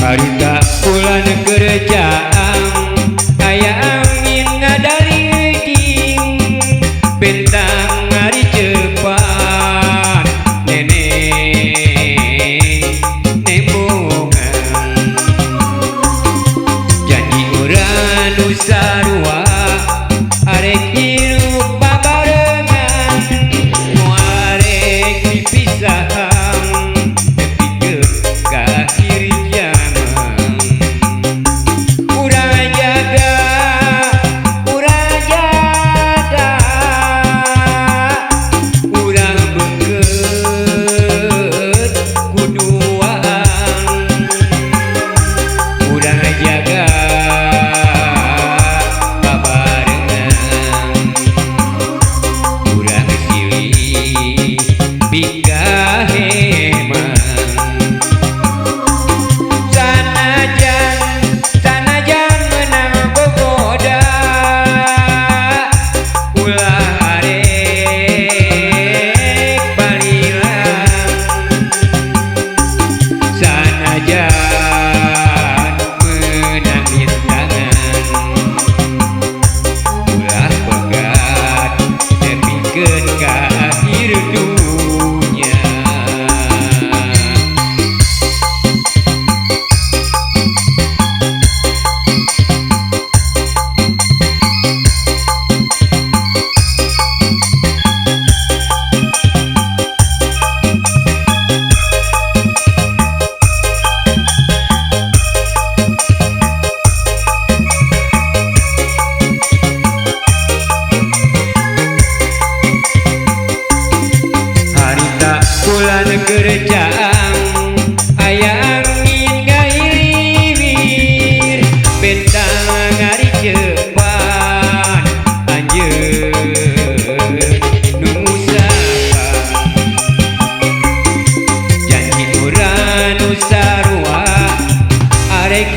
Harita bulan kerjaan aya angin ngadariking bentang hari cepat nenek nembongan janji urang nu sarua arek hirup babarengan moarek dipisahan nepikeun ka akhir zaman urang jaga urang beungeut kuduaan urang jaga babarengan urang silih bingkah heman sanajan menang bogoda ulah arek balilang sanajan menang rintangan ulah pegat nepikeun ka akhir dunya. Harita bulan kerjaan aya angin ngahiliwir bentang hari cepat anjeun nu usapan janji urang nu sarua arek